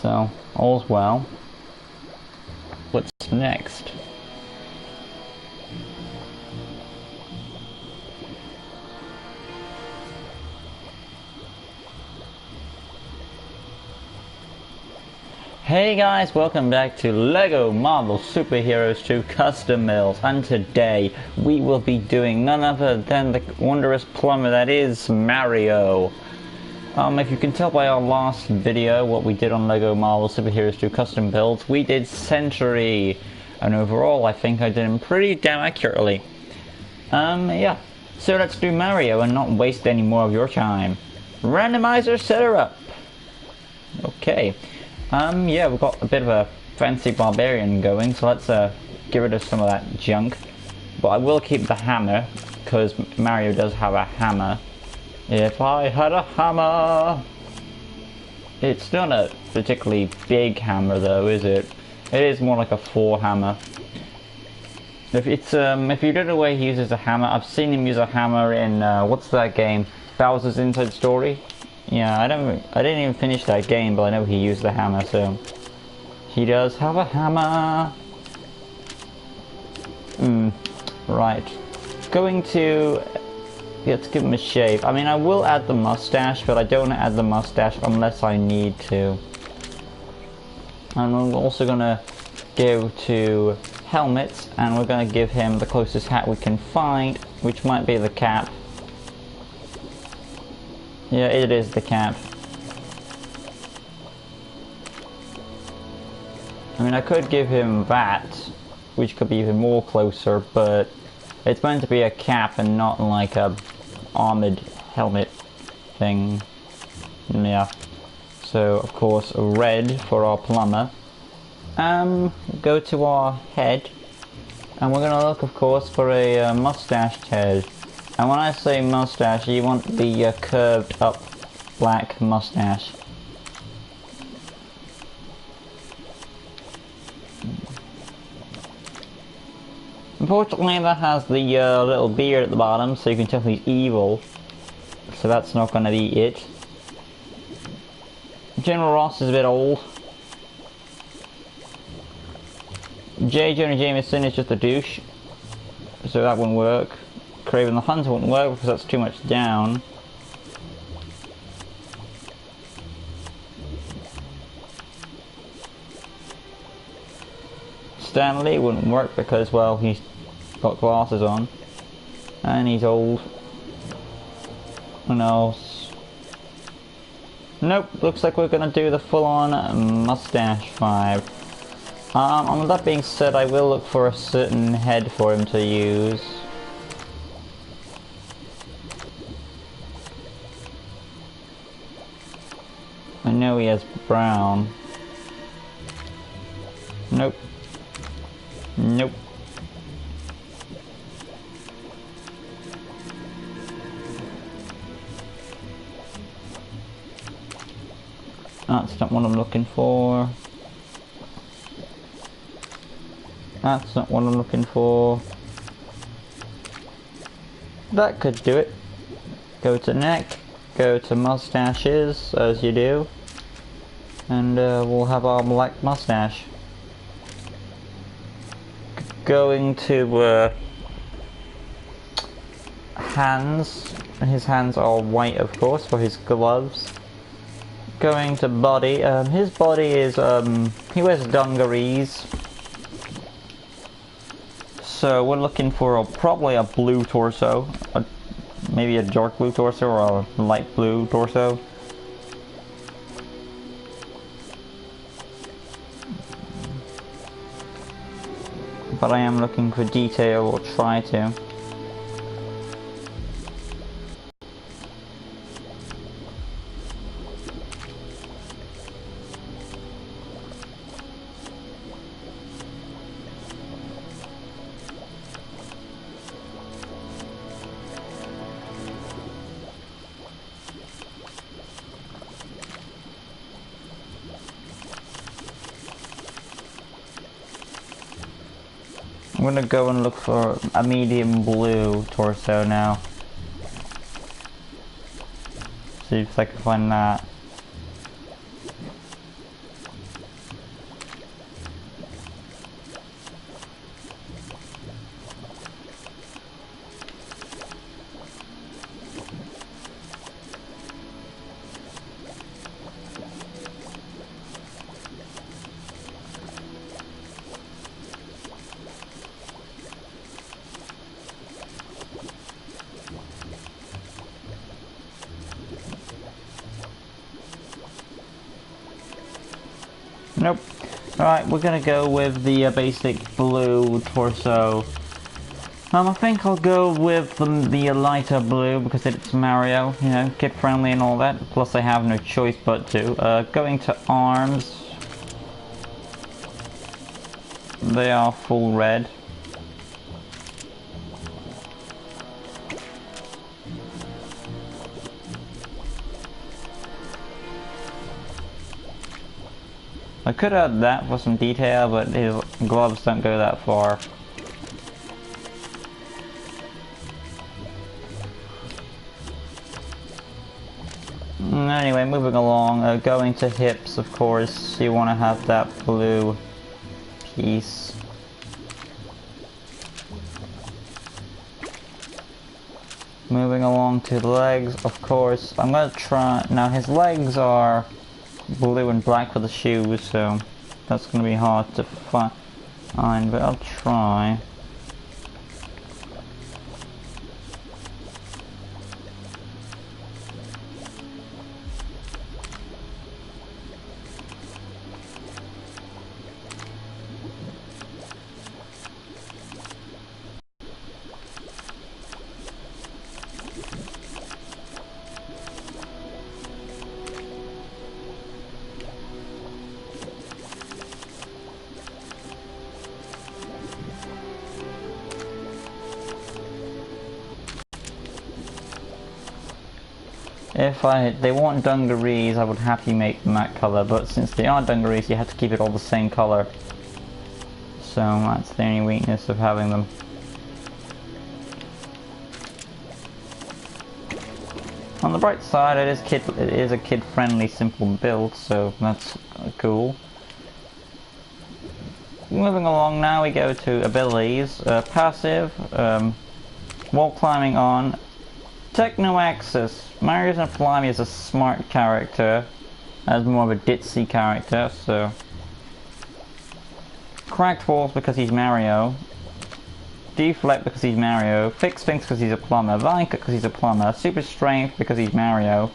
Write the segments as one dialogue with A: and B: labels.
A: So, all's well. What's next? Hey guys, welcome back to LEGO Marvel Super Heroes 2 Custom Builds, and today we will be doing none other than the wondrous plumber that is Mario. If you can tell by our last video what we did on LEGO Marvel Super Heroes 2 Custom Builds, we did Century, and overall I think I did him pretty damn accurately. Yeah, so let's do Mario and not waste any more of your time. Randomizer, set her up. Okay. Yeah, we've got a bit of a fancy barbarian going, so let's get rid of some of that junk. But I will keep the hammer, because Mario does have a hammer. If I had a hammer! It's not a particularly big hammer though, is it? It is more like a 4 hammer. If you don't know the way he uses a hammer, I've seen him use a hammer in, what's that game? Bowser's Inside Story? Yeah, I didn't even finish that game, but I know he used the hammer, so he does have a hammer. Right. Let's give him a shave. I mean, I will add the mustache, but I don't want to add the mustache unless I need to. And I'm also gonna go to helmets, and we're gonna give him the closest hat we can find, which might be the cap. Yeah, it is the cap. I mean, I could give him that, which could be even more closer, but it's meant to be a cap and not like a armored helmet thing. Yeah. So, of course, red for our plumber. Go to our head, and we're gonna look, of course, for a mustached head. And when I say mustache, you want the curved up black mustache. Unfortunately, that has the little beard at the bottom, so you can tell he's evil. So that's not gonna be it. General Ross is a bit old. J. Jonah Jameson is just a douche, so that wouldn't work. Kraven the Hunter wouldn't work because that's too much down. Stan Lee wouldn't work because, well, he's got glasses on. And he's old. Who knows? Nope, looks like we're gonna do the full-on mustache 5. With that being said, I will look for a certain head for him to use. I know he has brown. Nope. Nope. That's not what I'm looking for. That's not what I'm looking for. That could do it. Go to neck. Go to mustaches, as you do. And we'll have our black mustache. Going to hands. His hands are white, of course, for his gloves. Going to body. His body is, he wears dungarees. So we're looking for probably a blue torso. Maybe a dark blue torso or a light blue torso. But I am looking for detail, or try to. I'm gonna go and look for a medium blue torso now. See if I can find that. Nope. Alright, we're gonna go with the basic blue torso. I think I'll go with the lighter blue because it's Mario, you know, kid friendly and all that. Plus I have no choice but to. Going to arms. They are full red. I could add that for some detail, but his gloves don't go that far. Anyway, moving along, going to hips, of course, you want to have that blue piece. Moving along to the legs, of course, I'm going to try, now his legs are blue and black for the shoes, so that's going to be hard to find, but I'll try. If they want dungarees, I would happily make them that colour, but since they are dungarees, you have to keep it all the same colour. So that's the only weakness of having them. On the bright side, it is a kid-friendly, simple build, so that's cool. Moving along now, we go to abilities. Passive, wall climbing on, Techno Axis. Mario's and Flammy is a smart character, as more of a ditzy character, so. Cracked walls because he's Mario. Deflect because he's Mario. Fix things because he's a plumber. Vine cut because he's a plumber. Super strength because he's Mario.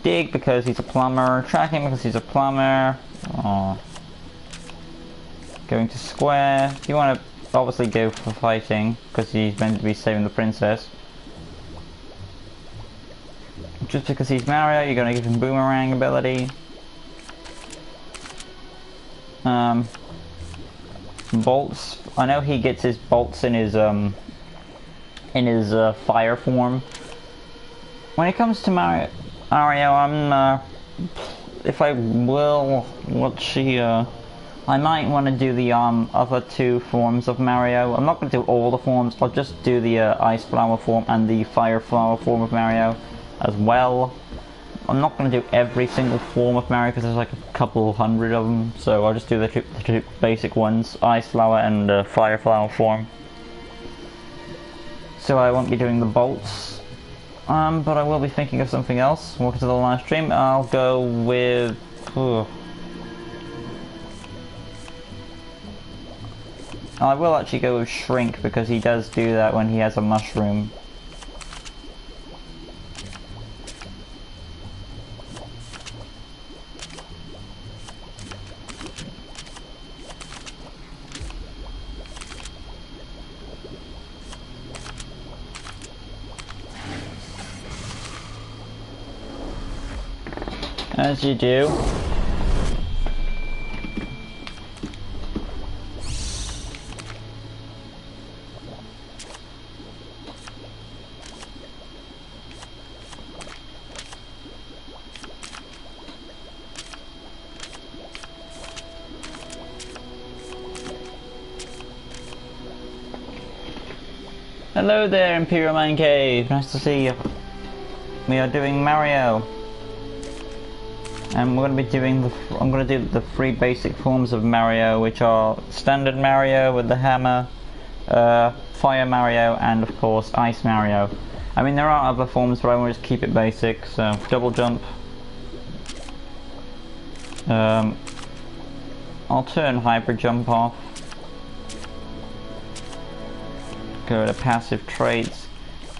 A: Dig because he's a plumber. Tracking because he's a plumber. Aww. Going to square. If you want to obviously go for fighting because he's meant to be saving the princess. Just because he's Mario, you're going to give him boomerang ability. Bolts. I know he gets his bolts in his fire form. When it comes to Mario, I'm if I will, I might want to do the other two forms of Mario. I'm not going to do all the forms. I'll just do the Ice Flower form and the Fire Flower form of Mario as well. I'm not going to do every single form of Mario because there's like a couple hundred of them. So I'll just do the two basic ones, Ice Flower and Fire Flower form. So I won't be doing the bolts. But I will be thinking of something else. Welcome to the live stream. I'll go with. I will actually go with Shrink because he does do that when he has a mushroom. As you do. Hello there, Imperial Man Cave. Nice to see you. We are doing Mario. And we're going to be doing I'm going to do the three basic forms of Mario, which are Standard Mario with the hammer, Fire Mario, and of course Ice Mario. I mean, there are other forms, but I want to just keep it basic. So double jump. I'll turn hybrid jump off. Go to passive traits.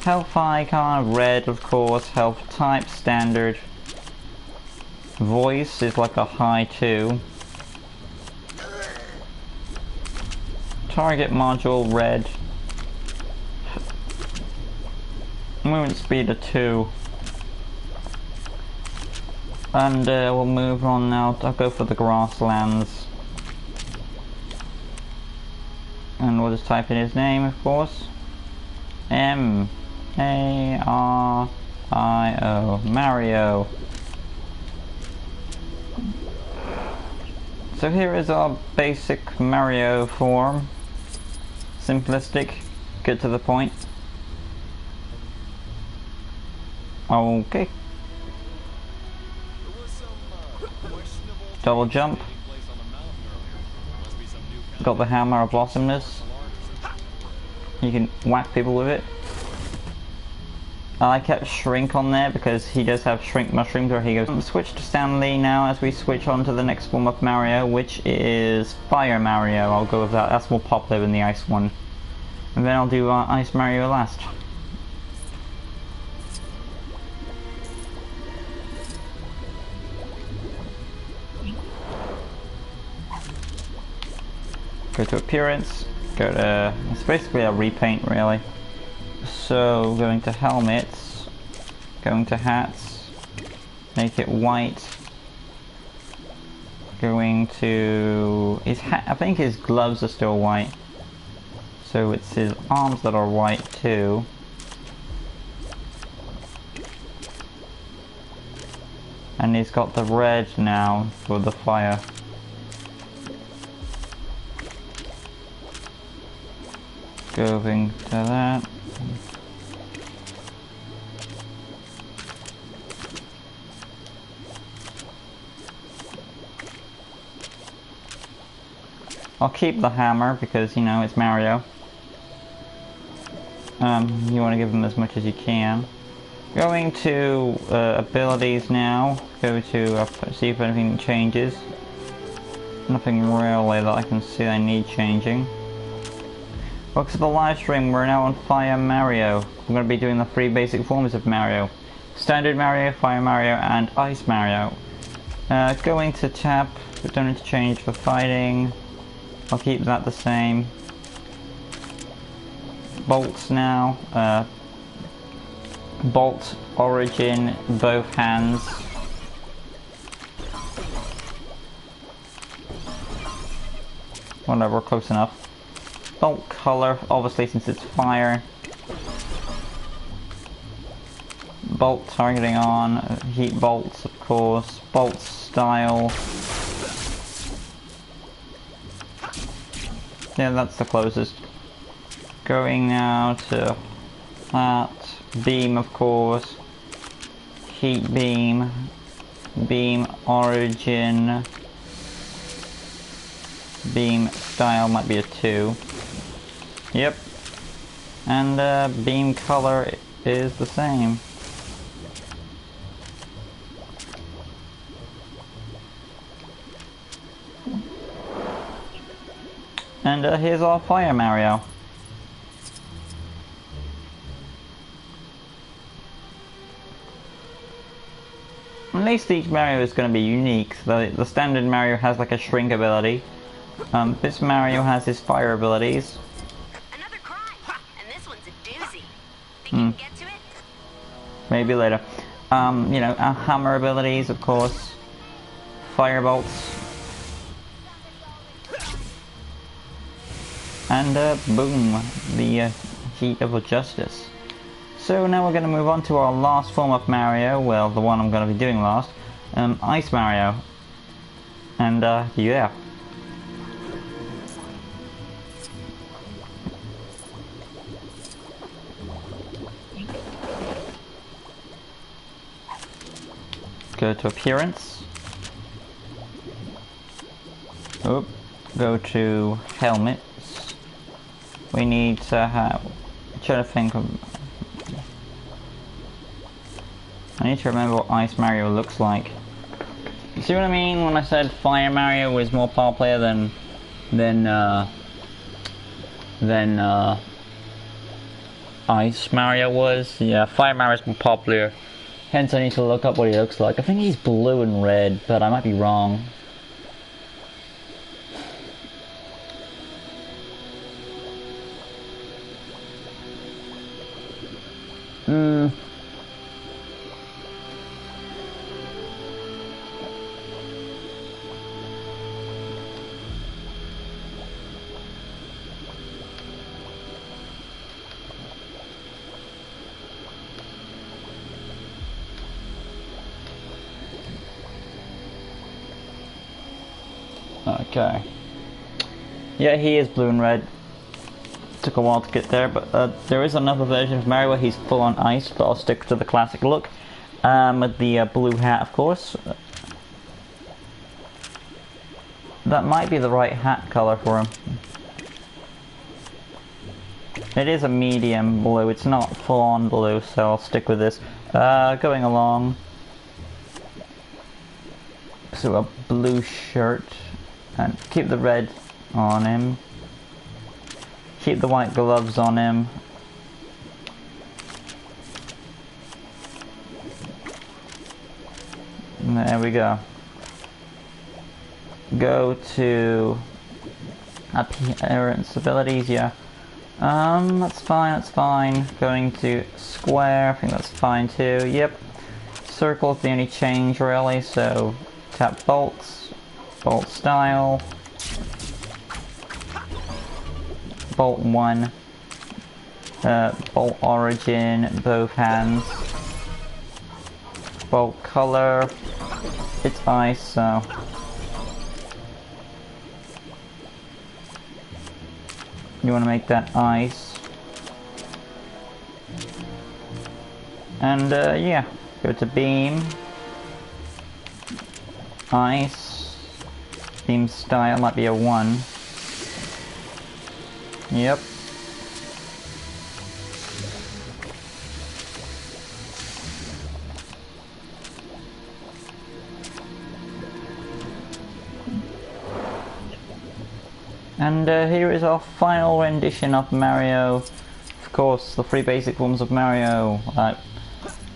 A: Health icon, red of course, health type, standard. Voice is like a high 2. Target module red. Movement speed a 2. And we'll move on now. I'll go for the grasslands. And we'll just type in his name, of course. M-A-R-I-O. Mario. So here is our basic Mario form. Simplistic, get to the point. Okay. Double jump. Got the hammer of awesomeness. You can whack people with it. I kept Shrink on there because he does have Shrink mushrooms where he goes. Switch to Stanley now as we switch on to the next form of Mario, which is Fire Mario. I'll go with that. That's more popular than the Ice one. And then I'll do Ice Mario last. Go to appearance, go to, it's basically a repaint really. So going to helmets, going to hats, make it white. Going to his hat, I think his gloves are still white. So it's his arms that are white too. And he's got the red now for the fire. Going to that. I'll keep the hammer because, you know, it's Mario. You want to give them as much as you can. Going to abilities now. Go to see if anything changes. Nothing really that I can see I need changing. Welcome to the live stream. We're now on Fire Mario. We're going to be doing the 3 basic forms of Mario. Standard Mario, Fire Mario, and Ice Mario. Going to tap. We don't need to change for fighting. I'll keep that the same. Bolts now. Bolt, origin, both hands. Whatever, close enough. Bolt color, obviously since it's fire. Bolt targeting on, heat bolts of course, bolt style. Yeah, that's the closest. Going now to that, beam of course, heat beam, beam origin, beam style might be a 2. Yep. And beam color is the same. And here's our Fire Mario. At least each Mario is going to be unique. The standard Mario has like a shrink ability. This Mario has his fire abilities.
B: Another cry, and this one's a doozy. Think you can get to it?
A: Maybe later. You know, hammer abilities, of course. Firebolts. And boom, the heat of justice. So now we're going to move on to our last form of Mario. Well, the one I'm going to be doing last. Ice Mario. And yeah. Go to appearance. Oop. Go to helmets. We need to have. I'm trying to think of. I need to remember what Ice Mario looks like. You see what I mean when I said Fire Mario was more popular than Ice Mario was? Yeah, Fire Mario is more popular. Hence I need to look up what he looks like. I think he's blue and red, but I might be wrong. Okay. Yeah, he is blue and red. Took a while to get there, but there is another version of Mario where he's full on ice, but I'll stick to the classic look. With the blue hat, of course. That might be the right hat color for him. It is a medium blue, it's not full on blue, so I'll stick with this. Going along. So a blue shirt. And keep the red on him. Keep the white gloves on him. There we go. Go to appearance abilities, yeah. That's fine. Going to square, I think that's fine too. Yep. Circle's the only change really, so tap bolts. Bolt style, bolt 1, bolt origin, both hands, bolt color, it's ice, so you want to make that ice, and yeah, go to beam, ice, beam style might be a 1. Yep. And here is our final rendition of Mario. Of course, the 3 basic forms of Mario, like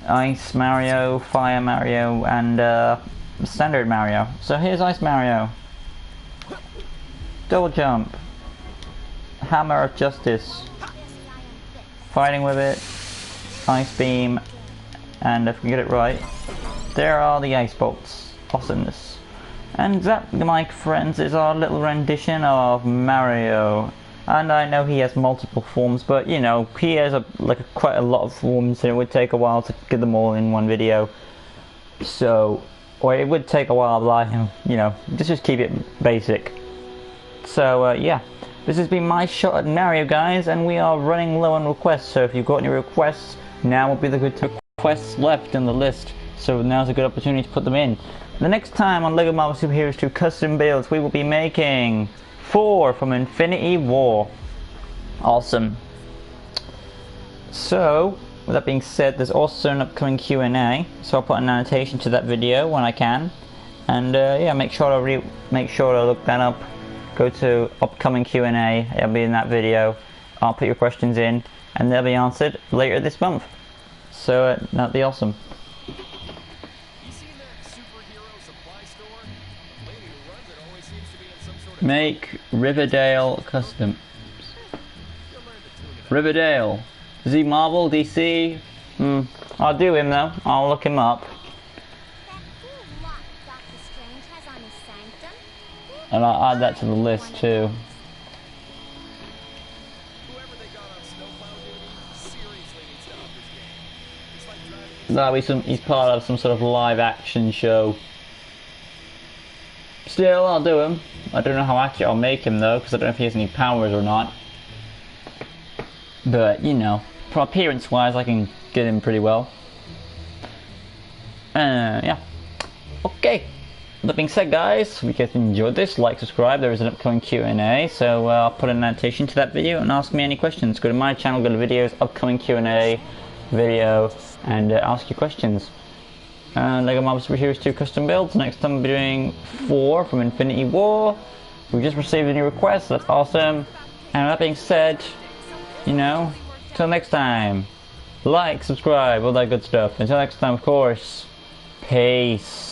A: Ice Mario, Fire Mario, and Standard Mario. So here's Ice Mario. Double jump, hammer of justice, fighting with it, ice beam, and if we get it right, there are the ice bolts. Awesomeness. And that, my friends, is our little rendition of Mario. And I know he has multiple forms, but you know, he has quite a lot of forms, and it would take a while to get them all in one video. So, or it would take a while, but you know, just keep it basic. So yeah, this has been my shot at Mario, guys, and we are running low on requests, so if you've got any requests, now will be the good requests left in the list, so now's a good opportunity to put them in. The next time on LEGO Marvel Super Heroes 2 Custom Builds, we will be making 4 from Infinity War. Awesome. So, with that being said, there's also an upcoming Q&A, so I'll put an annotation to that video when I can, and yeah, make sure to look that up. Go to upcoming Q&A, it'll be in that video. I'll put your questions in and they'll be answered later this month. So that'd be awesome. Make Riverdale custom. Riverdale. Is he Marvel, DC? I'll do him though. I'll look him up. And I'll add that to the list too. That'll be he's part of some sort of live action show. Still, I'll do him. I don't know how accurate I'll make him though, because I don't know if he has any powers or not. But, you know, for appearance wise, I can get him pretty well. Yeah. Okay. That being said, guys, if you guys enjoyed this, like, subscribe. There is an upcoming Q&A, so I'll put an annotation to that video and ask me any questions. Go to my channel, go to videos, upcoming Q&A video, and ask your questions. LEGO Marvel Super Heroes 2 Custom Builds. Next time I'll be doing 4 from Infinity War. We just received a new request, that's awesome. And that being said, you know, till next time, like, subscribe, all that good stuff. Until next time, of course, peace.